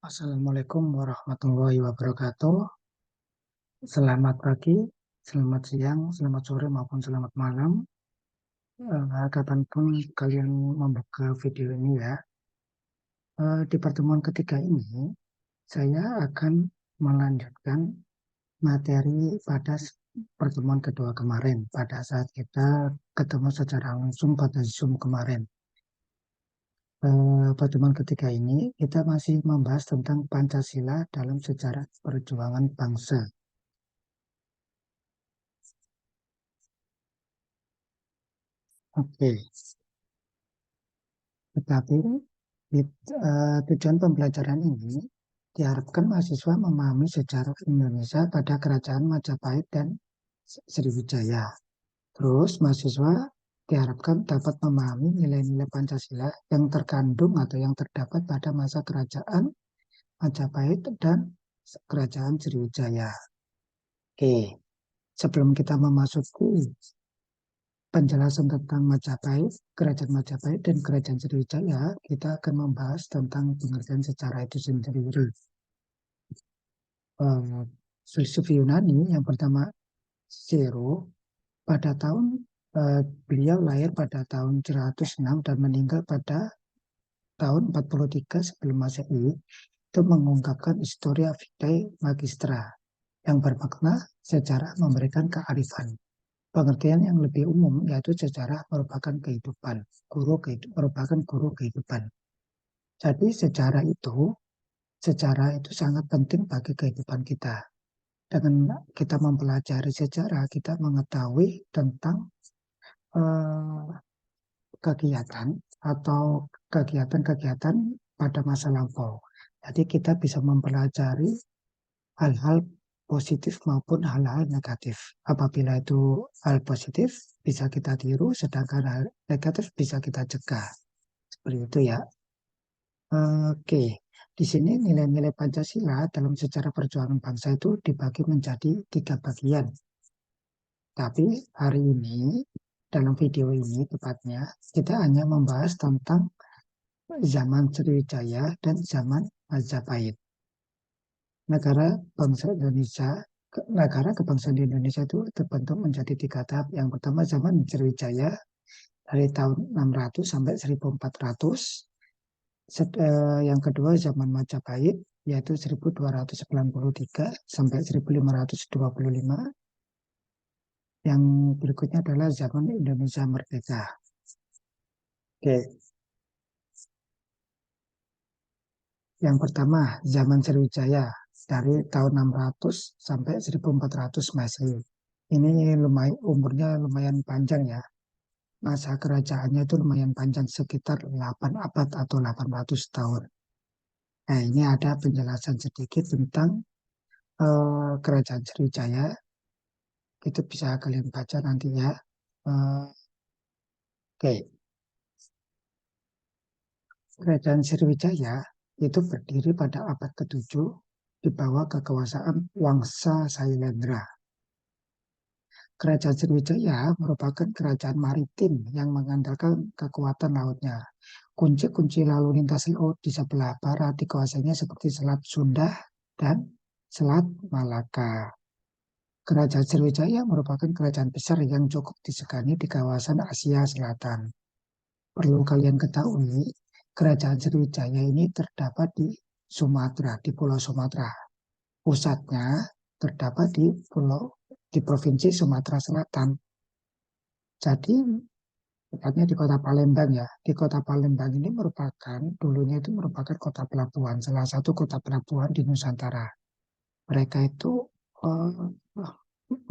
Assalamualaikum warahmatullahi wabarakatuh. Selamat pagi, selamat siang, selamat sore maupun selamat malam. Kapanpun kalian membuka video ini ya. Di pertemuan ketiga ini, saya akan melanjutkan materi pada pertemuan kedua kemarin, pada saat kita ketemu secara langsung pada Zoom kemarin. Pertemuan ketiga ini, kita masih membahas tentang Pancasila dalam sejarah perjuangan bangsa. Oke, tetapi tujuan pembelajaran ini diharapkan mahasiswa memahami sejarah Indonesia pada Kerajaan Majapahit dan Sriwijaya. Terus mahasiswa diharapkan dapat memahami nilai-nilai Pancasila yang terkandung atau yang terdapat pada masa Kerajaan Majapahit dan Kerajaan Sriwijaya. Oke, sebelum kita memasuki penjelasan tentang Majapahit, Kerajaan Majapahit dan Kerajaan Sriwijaya, kita akan membahas tentang pengertian sejarah itu sendiri. Filsuf Yunani yang pertama Zero, pada beliau lahir pada tahun 306 dan meninggal pada tahun 43 sebelum Masehi, itu mengungkapkan Historia Vitae Magistra yang bermakna sejarah memberikan kearifan. Pengertian yang lebih umum yaitu sejarah merupakan kehidupan, merupakan guru kehidupan. Jadi sejarah itu sangat penting bagi kehidupan kita. Dengan kita mempelajari sejarah, kita mengetahui tentang kegiatan atau kegiatan-kegiatan pada masa lampau. Jadi kita bisa mempelajari hal-hal positif maupun hal-hal negatif. Apabila itu hal positif bisa kita tiru, sedangkan hal negatif bisa kita cegah. Seperti itu ya. Oke, di sini nilai-nilai Pancasila dalam sejarah perjuangan bangsa itu dibagi menjadi 3 bagian. Tapi hari ini, dalam video ini tepatnya, kita hanya membahas tentang zaman Sriwijaya dan zaman Majapahit. Negara kebangsaan di Indonesia itu terbentuk menjadi 3 tahap. Yang pertama zaman Sriwijaya dari tahun 600 sampai 1400. Yang kedua zaman Majapahit yaitu 1293 sampai 1525. Yang berikutnya adalah zaman Indonesia Merdeka. Oke. Yang pertama zaman Sriwijaya dari tahun 600 sampai 1400 Masehi. Ini umurnya lumayan panjang ya. Masa kerajaannya itu lumayan panjang, sekitar 8 abad atau 800 tahun. Nah, ini ada penjelasan sedikit tentang Kerajaan Sriwijaya. Itu bisa kalian baca nanti ya. Oke. Kerajaan Sriwijaya itu berdiri pada abad ke-7 di bawah kekuasaan Wangsa Sailendra. Kerajaan Sriwijaya merupakan kerajaan maritim yang mengandalkan kekuatan lautnya. Kunci-kunci lalu lintas laut di sebelah barat dikuasainya seperti Selat Sunda dan Selat Malaka. Kerajaan Sriwijaya merupakan kerajaan besar yang cukup disegani di kawasan Asia Selatan. Perlu kalian ketahui, kerajaan Sriwijaya ini terdapat di Sumatera, di Pulau Sumatera. Pusatnya terdapat di Provinsi Sumatera Selatan. Jadi, tepatnya di Kota Palembang ya. Di Kota Palembang ini dulunya itu merupakan kota pelabuhan, salah satu kota pelabuhan di Nusantara. Mereka itu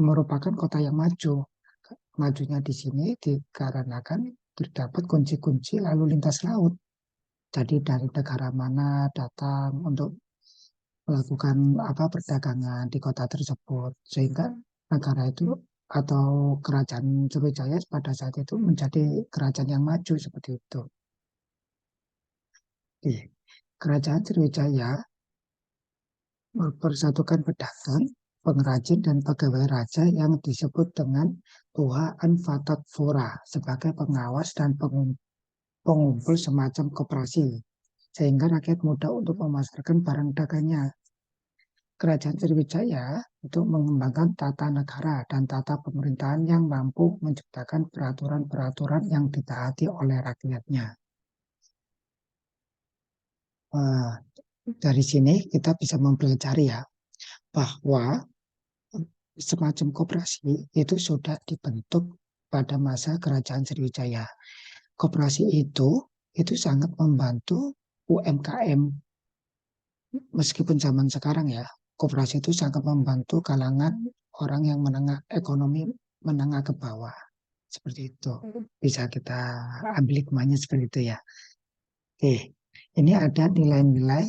merupakan kota yang maju. Majunya di sini dikarenakan terdapat kunci-kunci lalu lintas laut. Jadi dari negara mana datang untuk melakukan perdagangan di kota tersebut, sehingga negara itu atau kerajaan Sriwijaya pada saat itu menjadi kerajaan yang maju seperti itu. Kerajaan Sriwijaya mempersatukan pedagang, pengrajin, dan pegawai raja yang disebut dengan Tuha Anfatat Fora sebagai pengawas dan pengumpul semacam koperasi. sehingga rakyat mudah untuk memasarkan barang dagangnya. Kerajaan Sriwijaya itu mengembangkan tata negara dan tata pemerintahan yang mampu menciptakan peraturan-peraturan yang ditaati oleh rakyatnya. Wah, dari sini kita bisa mempelajari ya bahwa semacam koperasi itu sudah dibentuk pada masa Kerajaan Sriwijaya. Koperasi itu sangat membantu UMKM. Meskipun zaman sekarang ya, koperasi itu sangat membantu kalangan orang yang menengah ekonomi menengah ke bawah. Seperti itu. Bisa kita ambil hikmahnya seperti itu ya. Oke, ini ada nilai-nilai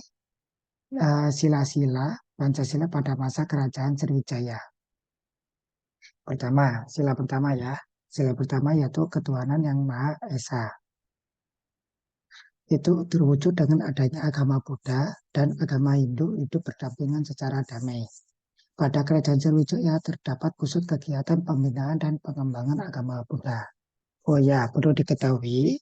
sila-sila Pancasila pada masa Kerajaan Sriwijaya. Pertama, sila pertama ya. Sila pertama yaitu ketuhanan yang Maha Esa. Itu terwujud dengan adanya agama Buddha dan agama Hindu itu berdampingan secara damai. Pada Kerajaan Sriwijaya terdapat pusat kegiatan pembinaan dan pengembangan agama Buddha. Oh ya, perlu diketahui,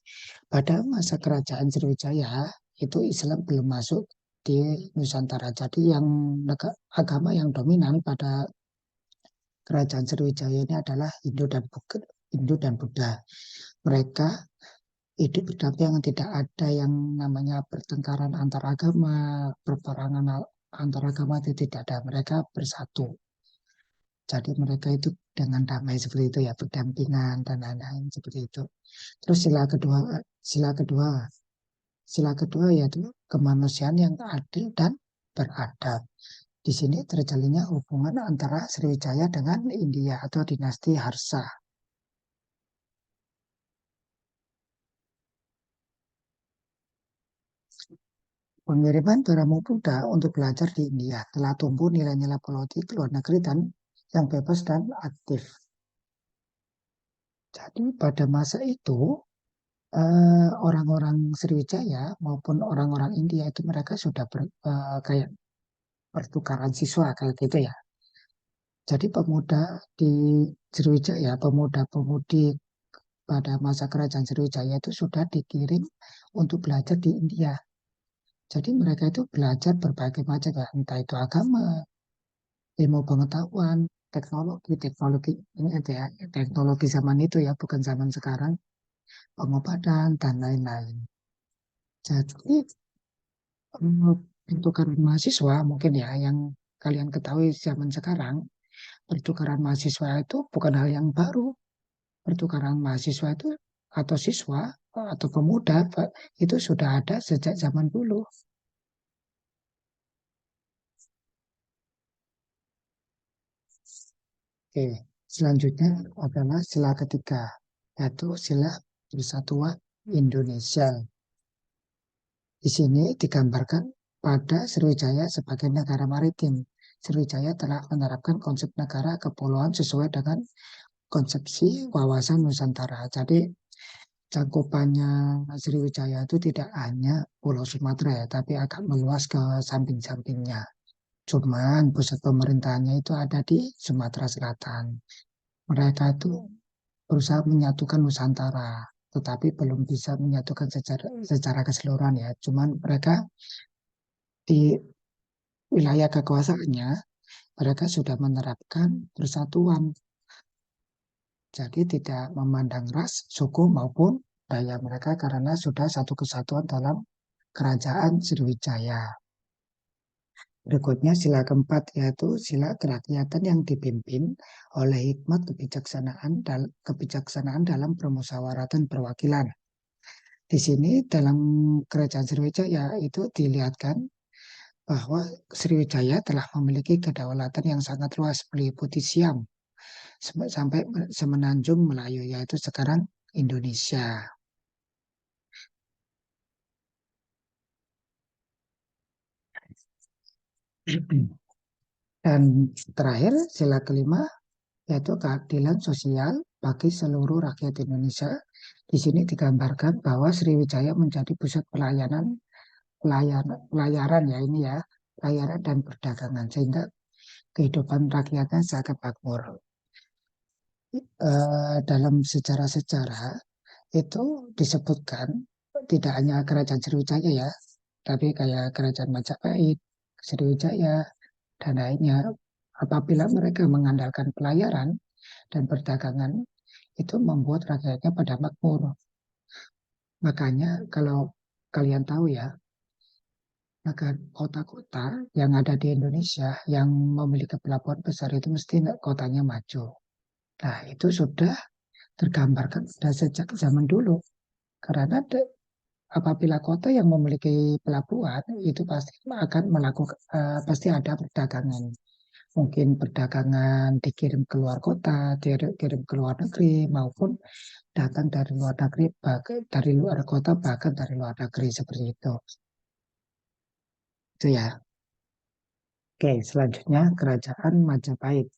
pada masa Kerajaan Sriwijaya itu Islam belum masuk di Nusantara. Jadi yang agama yang dominan pada Kerajaan Sriwijaya ini adalah Hindu dan Buddha. Mereka hidup berdampingan, tidak ada yang namanya pertengkaran antar agama, peperangan antar agama itu tidak ada. Mereka bersatu. Jadi mereka itu dengan damai seperti itu ya, berdampingan dan lain-lain seperti itu. Terus sila kedua yaitu kemanusiaan yang adil dan beradab. Di sini terjalinnya hubungan antara Sriwijaya dengan India atau dinasti Harsa. Pengiriman Dharma Buddha untuk belajar di India telah tumbuh nilai-nilai politik luar negeri dan yang bebas dan aktif. Jadi pada masa itu orang-orang Sriwijaya maupun orang-orang India itu mereka sudah kayak pertukaran siswa kayak gitu ya. Jadi pemuda di Sriwijaya, pemuda-pemudi pada masa kerajaan Sriwijaya itu sudah dikirim untuk belajar di India. Jadi mereka itu belajar berbagai macam ya, entah itu agama, ilmu pengetahuan, teknologi ini ya, teknologi zaman itu ya, bukan zaman sekarang, pengobatan dan lain-lain. Jadi pertukaran mahasiswa mungkin ya yang kalian ketahui zaman sekarang, pertukaran mahasiswa itu bukan hal yang baru. Pertukaran mahasiswa itu atau siswa atau pemuda itu sudah ada sejak zaman dulu. Oke, selanjutnya adalah sila ketiga, yaitu sila persatuan Indonesia. Di sini digambarkan pada Sriwijaya sebagai negara maritim. Sriwijaya telah menerapkan konsep negara kepulauan sesuai dengan konsepsi wawasan Nusantara. Jadi cakupannya Sriwijaya itu tidak hanya Pulau Sumatera ya, tapi agak meluas ke samping-sampingnya. Cuman pusat pemerintahannya itu ada di Sumatera Selatan. Mereka itu berusaha menyatukan Nusantara, tetapi belum bisa menyatukan secara keseluruhan ya. Cuman mereka di wilayah kekuasaannya, mereka sudah menerapkan persatuan. Jadi tidak memandang ras, suku maupun daya mereka karena sudah satu kesatuan dalam kerajaan Sriwijaya. Berikutnya sila keempat yaitu sila kerakyatan yang dipimpin oleh hikmat kebijaksanaan dalam permusyawaratan perwakilan. Di sini dalam kerajaan Sriwijaya itu dilihatkan bahwa Sriwijaya telah memiliki kedaulatan yang sangat luas meliputi Siam sampai semenanjung Melayu yaitu sekarang Indonesia. Dan terakhir sila kelima yaitu keadilan sosial bagi seluruh rakyat Indonesia. Di sini digambarkan bahwa Sriwijaya menjadi pusat pelayaran ya ini ya, pelayaran dan perdagangan sehingga kehidupan rakyatnya sangat makmur. Dalam sejarah-sejarah itu disebutkan tidak hanya kerajaan Sriwijaya ya, tapi kayak Kerajaan Majapahit, Sriwijaya, dan lainnya. Apabila mereka mengandalkan pelayaran dan perdagangan, itu membuat rakyatnya pada makmur. Makanya kalau kalian tahu ya, maka kota-kota yang ada di Indonesia yang memiliki pelabuhan besar itu mesti kotanya maju. Nah, itu sudah tergambarkan sudah sejak zaman dulu. Karena apabila kota yang memiliki pelabuhan itu pasti akan melakukan pasti ada perdagangan. Mungkin perdagangan dikirim ke luar kota, dikirim ke luar negeri, maupun datang dari luar negeri, dari luar kota, bahkan dari luar negeri seperti itu. Itu ya. Oke, selanjutnya Kerajaan Majapahit.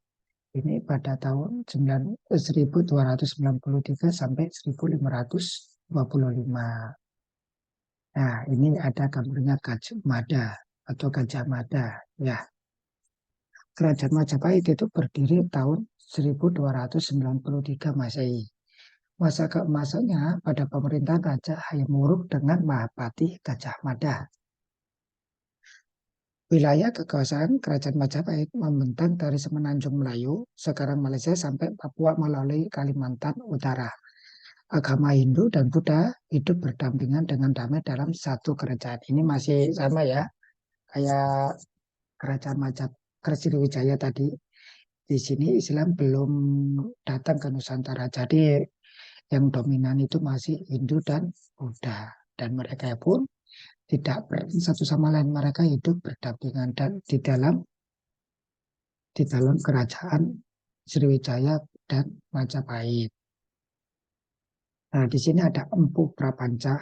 Ini pada tahun 1293 sampai 1525. Nah, ini ada gambarnya Gajah Mada atau Gajah Mada. Ya, Kerajaan Majapahit itu berdiri tahun 1293 Masehi. Masa keemasannya pada pemerintahan Raja Hayam Wuruk dengan Mahapati Gajah Mada. Wilayah kekuasaan Kerajaan Majapahit membentang dari Semenanjung Melayu, sekarang Malaysia, sampai Papua melalui Kalimantan Utara. Agama Hindu dan Buddha hidup berdampingan dengan damai dalam satu kerajaan. Ini masih sama ya, kayak Kerajaan Majapahit Sriwijaya tadi. Di sini Islam belum datang ke Nusantara. Jadi yang dominan itu masih Hindu dan Buddha. Dan mereka pun tidak satu sama lain, mereka hidup berdampingan dan di dalam kerajaan Sriwijaya dan Majapahit. Nah, di sini ada Empu Prapanca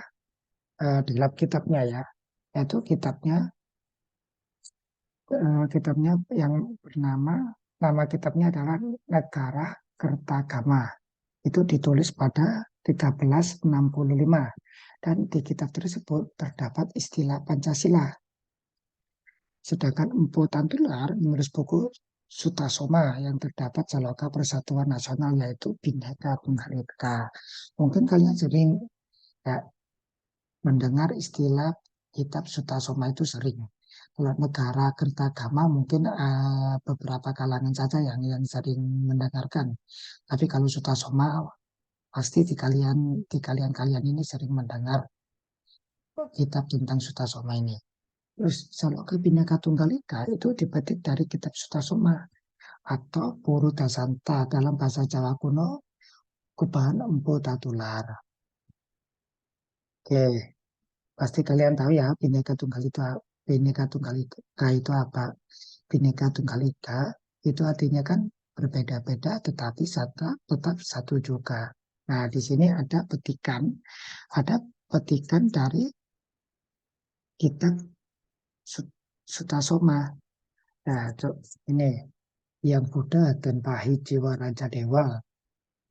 dalam kitabnya ya, yaitu kitabnya yang nama kitabnya adalah Negara Kertagama. Itu ditulis pada 1365 dan di kitab tersebut terdapat istilah Pancasila. Sedangkan Empu Tantular menulis buku Sutasoma yang terdapat Saloka Persatuan Nasional yaitu Bhinneka Tunggal Ika. Mungkin kalian sering ya, mendengar istilah kitab Sutasoma itu sering. Kalau Negara Kertagama mungkin beberapa kalangan saja yang sering mendengarkan. Tapi kalau Sutasoma pasti di kalian ini sering mendengar kitab tentang Sutasoma ini. Terus Saloka Bhinneka Tunggal Ika itu dipetik dari kitab Sutasoma atau Puru Dasanta dalam bahasa Jawa kuno Kubahan Empu Tatular. Oke, pasti kalian tahu ya Bhinneka Tunggal Ika itu apa? Bhinneka Tunggal Ika itu artinya kan berbeda-beda tetapi tetap satu juga. Nah, di sini ada petikan dari kitab Sutasoma. Nah, ini yang Buddha dan Pahi Jiwa Raja Dewa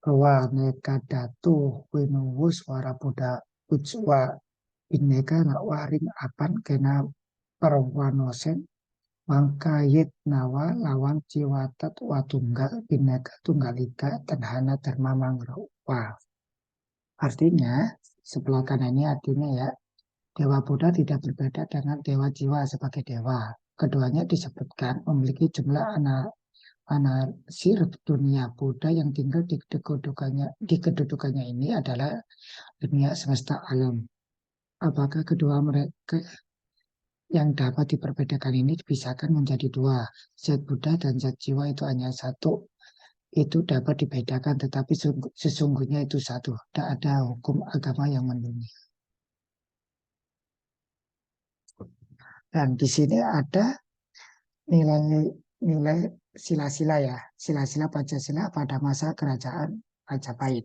bahwa neka datu winuwu suara Buddha ucwa bineka waring apan kena perwanosen mangkayit nawa lawan ciwatat watunggal bineka tunggalika tenhana dharma mangrawa. Artinya, sebelah kanan ini artinya ya, Dewa Buddha tidak berbeda dengan Dewa Jiwa sebagai dewa. Keduanya disebutkan memiliki jumlah anasir dunia. Buddha yang tinggal di kedudukannya ini adalah dunia semesta alam. Apakah kedua mereka yang dapat diperbedakan ini dipisahkan menjadi dua? Zat Buddha dan zat jiwa itu hanya satu. Itu dapat dibedakan, tetapi sesungguhnya itu satu. Tidak ada hukum agama yang mendunia. Dan di sini ada nilai-nilai sila-sila ya, sila-sila Pancasila pada masa kerajaan Majapahit.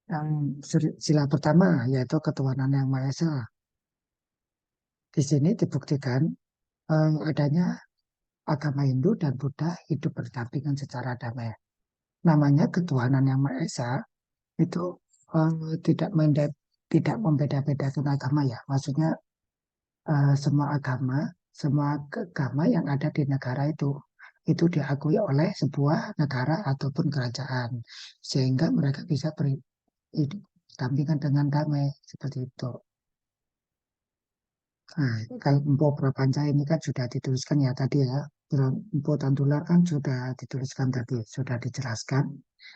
Yang sila pertama yaitu ketuhanan yang Maha Esa. Di sini dibuktikan adanya agama Hindu dan Buddha hidup berdampingan secara damai. Namanya ketuhanan yang Maha Esa itu tidak membeda-bedakan agama ya. Maksudnya semua agama yang ada di negara itu diakui oleh sebuah negara ataupun kerajaan sehingga mereka bisa dampingan dengan damai seperti itu. Nah, kalau Empu Prapanca ini kan sudah dituliskan ya tadi ya. Empu Tantular kan sudah dituliskan tadi, sudah dijelaskan.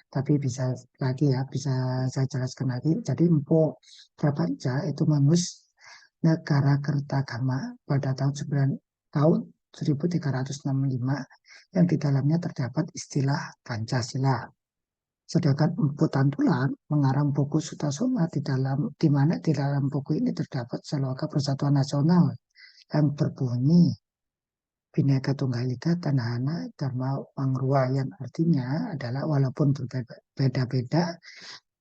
Tapi bisa lagi ya, bisa saya jelaskan lagi. Jadi Empu Prapanca itu menulis negara Kertagama pada tahun 1365 yang di dalamnya terdapat istilah Pancasila. Sedangkan Empu Tantular mengarang buku Sutasoma di mana di dalam buku ini terdapat Seloka Persatuan Nasional yang berbunyi Bhinneka Tunggal Ika Tanahana Dharma Mangrua yang artinya adalah walaupun berbeda-beda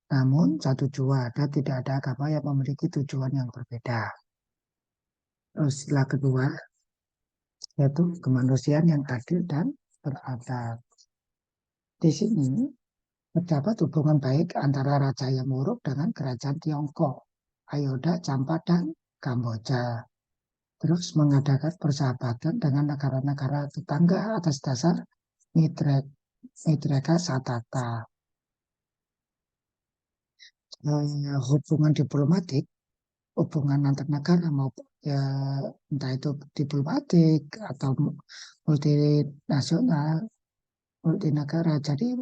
namun satu jua dan tidak ada agama yang memiliki tujuan yang berbeda. Terus istilah kedua yaitu kemanusiaan yang adil dan beradab. Di sini terdapat hubungan baik antara Raja Yamuruk dengan kerajaan Tiongkok, Ayodhya, Champa, dan Kamboja. Terus mengadakan persahabatan dengan negara-negara tetangga atas dasar Mitreka Satata. Hubungan diplomatik, hubungan antar negara maupun ya, entah itu diplomatik atau multinasional, multinegara. Jadi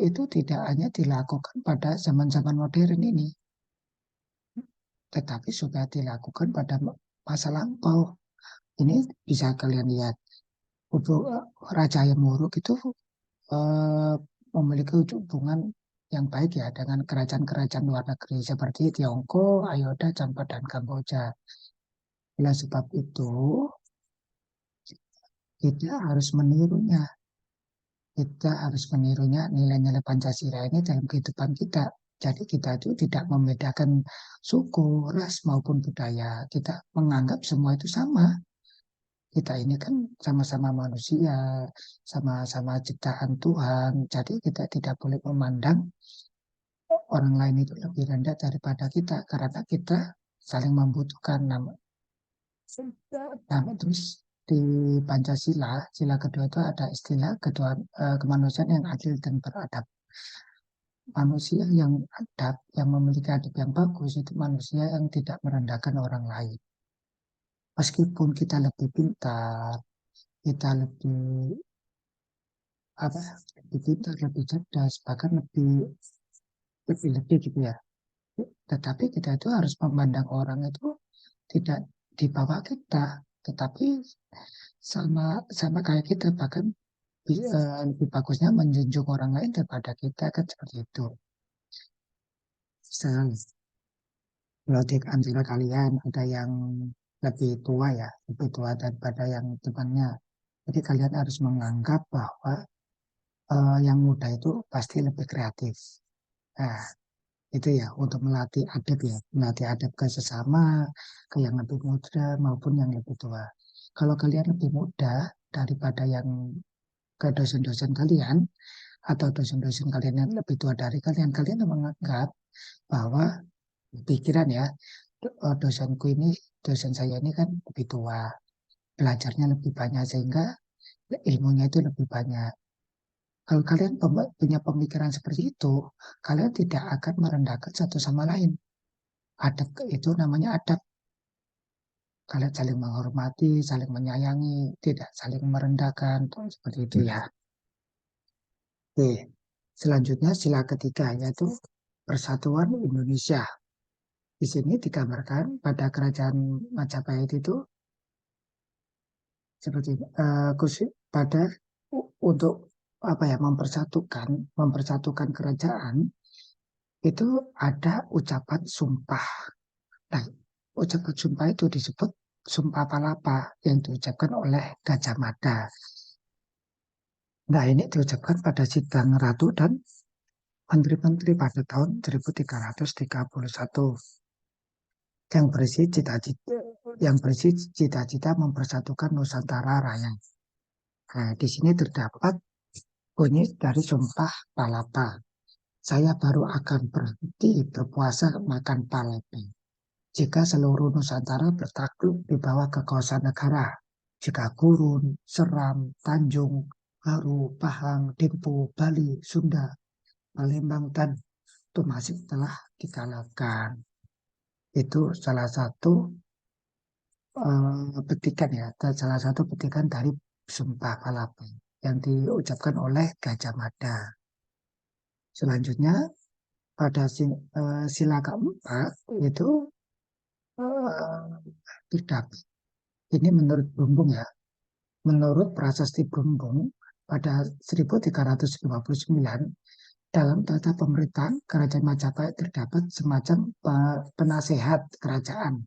itu tidak hanya dilakukan pada zaman-zaman modern ini, tetapi sudah dilakukan pada masa lampau. Ini bisa kalian lihat. Raja yang Muruk itu eh, memiliki hubungan yang baik ya dengan kerajaan-kerajaan luar negeri seperti Tiongkok, Ayodhya, Champa, dan Kamboja. Oleh sebab itu, kita harus menirunya. Kita harus menirunya nilai-nilai Pancasila ini dalam kehidupan kita. Jadi kita itu tidak membedakan suku, ras, maupun budaya. Kita menganggap semua itu sama. Kita ini kan sama-sama manusia, sama-sama ciptaan Tuhan. Jadi kita tidak boleh memandang orang lain itu lebih rendah daripada kita karena kita saling membutuhkan nama terus di Pancasila, sila kedua itu ada istilah kedua kemanusiaan yang adil dan beradab. Manusia yang adab, yang memiliki adab yang bagus itu manusia yang tidak merendahkan orang lain. Meskipun kita lebih pintar, kita lebih apa, lebih pintar, lebih cerdas, bahkan lebih gitu ya. Tetapi kita itu harus memandang orang itu tidak di bawah kita, tetapi sama sama kayak kita, bahkan lebih bagusnya menjunjung orang lain daripada kita kan seperti itu. Misal, kalau di antara kalian ada yang lebih tua ya, lebih tua daripada yang temannya. Jadi kalian harus menganggap bahwa yang muda itu pasti lebih kreatif. Nah, itu ya untuk melatih adab ya, melatih adab ke sesama, ke yang lebih muda maupun yang lebih tua. Kalau kalian lebih muda daripada yang ke dosen-dosen kalian atau dosen-dosen kalian yang lebih tua dari kalian, kalian menganggap bahwa pikiran ya, dosenku ini, dosen saya ini kan lebih tua, belajarnya lebih banyak sehingga ilmunya itu lebih banyak. Kalau kalian punya pemikiran seperti itu, kalian tidak akan merendahkan satu sama lain. Adab itu namanya adab. Kalian saling menghormati, saling menyayangi, tidak saling merendahkan, seperti itu ya. Oke, selanjutnya sila ketiga yaitu Persatuan Indonesia. Di sini digambarkan pada kerajaan Majapahit itu seperti pada untuk apa ya mempersatukan kerajaan itu ada ucapan sumpah. Nah, ucapan sumpah itu disebut Sumpah Palapa yang diucapkan oleh Gajah Mada. Nah, ini diucapkan pada sidang Ratu dan Menteri-Menteri pada tahun 1331 yang berisi cita-cita mempersatukan Nusantara Raya. Nah, di sini terdapat bunyi dari Sumpah Palapa. Saya baru akan berhenti berpuasa makan palapa jika seluruh Nusantara bertakluk di bawah kekuasaan negara. Jika Gurun, Seram, Tanjung, Garu, Pahang, Dempo, Bali, Sunda, Palembang, dan Tumasik telah dikalahkan. Itu salah satu petikan ya, salah satu petikan dari Sumpah Palapa yang diucapkan oleh Gajah Mada. Selanjutnya pada sila keempat itu eh, terdapat ini menurut Bumbung ya, menurut Prasasti Bumbung pada 1359 dalam tata pemerintahan Kerajaan Majapahit terdapat semacam penasehat kerajaan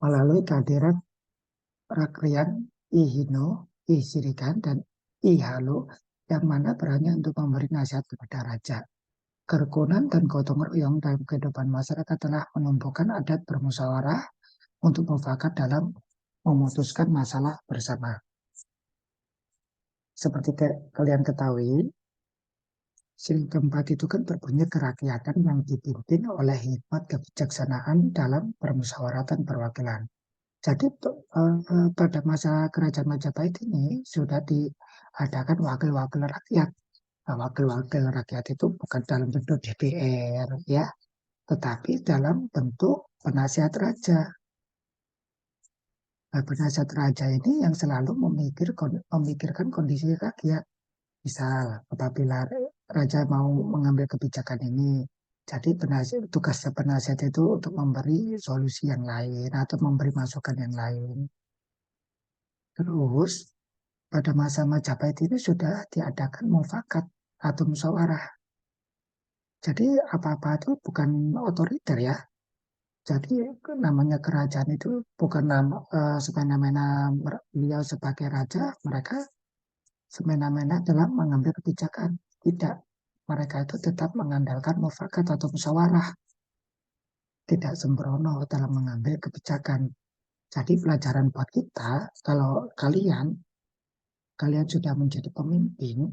melalui kehadiran Rakrian I Hino, I Sirigan, dan I Halo yang mana perannya untuk memberi nasihat kepada raja. Kerukunan dan gotong royong dalam kehidupan masyarakat telah menumbuhkan adat bermusyawarah untuk mufakat dalam memutuskan masalah bersama. Seperti kalian ketahui, sila keempat itu kan berbunyi kerakyatan yang dipimpin oleh hikmat kebijaksanaan dalam permusyawaratan perwakilan. Jadi pada masa Kerajaan Majapahit ini sudah diadakan wakil-wakil rakyat. Nah, wakil-wakil rakyat itu bukan dalam bentuk DPR ya, tetapi dalam bentuk penasihat raja. Nah, penasihat raja ini yang selalu memikirkan kondisi rakyat. Misal, apabila raja mau mengambil kebijakan ini, jadi tugasnya penasihat itu untuk memberi solusi yang lain atau memberi masukan yang lain. Terus, pada masa Majapahit ini sudah diadakan mufakat atau musyawarah. Jadi apa-apa itu bukan otoriter ya. Jadi namanya kerajaan itu bukan semena-mena beliau sebagai raja, mereka semena-mena dalam mengambil kebijakan. Tidak. Mereka itu tetap mengandalkan mufakat atau musyawarah. Tidak sembrono dalam mengambil kebijakan. Jadi pelajaran buat kita, kalau kalian sudah menjadi pemimpin,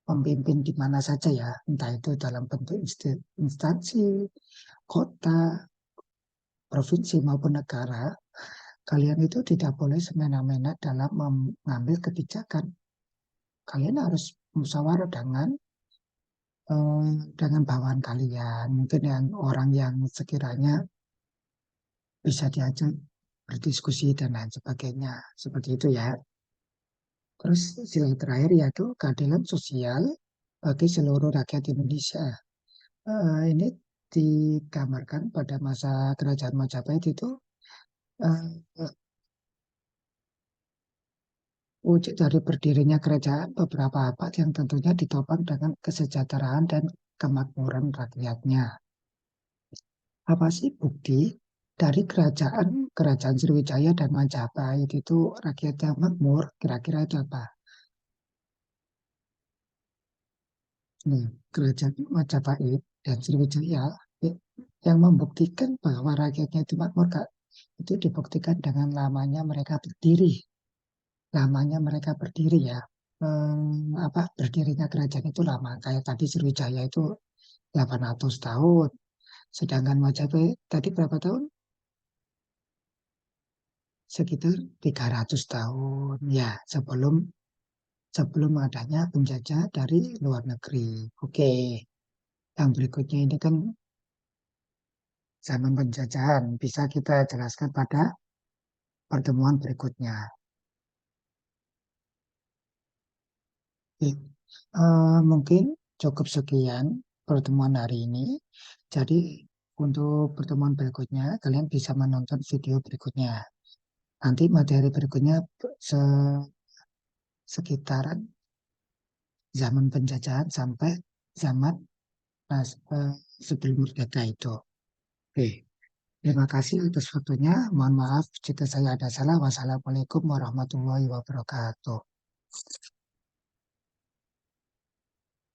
pemimpin di mana saja ya, entah itu dalam bentuk instansi, kota, provinsi maupun negara, kalian itu tidak boleh semena-mena dalam mengambil kebijakan. Kalian harus musyawarah dengan bawahan kalian, mungkin yang orang yang sekiranya bisa diajak berdiskusi dan lain sebagainya, seperti itu ya. Terus sila terakhir yaitu keadilan sosial bagi seluruh rakyat Indonesia. Ini digambarkan pada masa Kerajaan Majapahit itu eh, wujud dari berdirinya kerajaan beberapa abad yang tentunya ditopang dengan kesejahteraan dan kemakmuran rakyatnya. Apa sih bukti dari kerajaan Sriwijaya dan Majapahit itu rakyatnya makmur? Kira-kira itu apa? Nih, kerajaan Majapahit dan Sriwijaya yang membuktikan bahwa rakyatnya itu makmur, Kak, itu dibuktikan dengan lamanya mereka berdiri ya. Berdirinya kerajaan itu lama. Kayak tadi Sriwijaya itu 800 tahun. Sedangkan Majapahit tadi berapa tahun? Sekitar 300 tahun. Ya, sebelum sebelum adanya penjajah dari luar negeri. Oke, yang berikutnya ini kan zaman penjajahan. Bisa kita jelaskan pada pertemuan berikutnya. Oke, mungkin cukup sekian pertemuan hari ini. Jadi untuk pertemuan berikutnya, kalian bisa menonton video berikutnya. Nanti materi berikutnya sekitaran zaman penjajahan sampai zaman sebelum merdeka itu. Oke, terima kasih atas waktunya. Mohon maaf jika saya ada salah. Wassalamualaikum warahmatullahi wabarakatuh.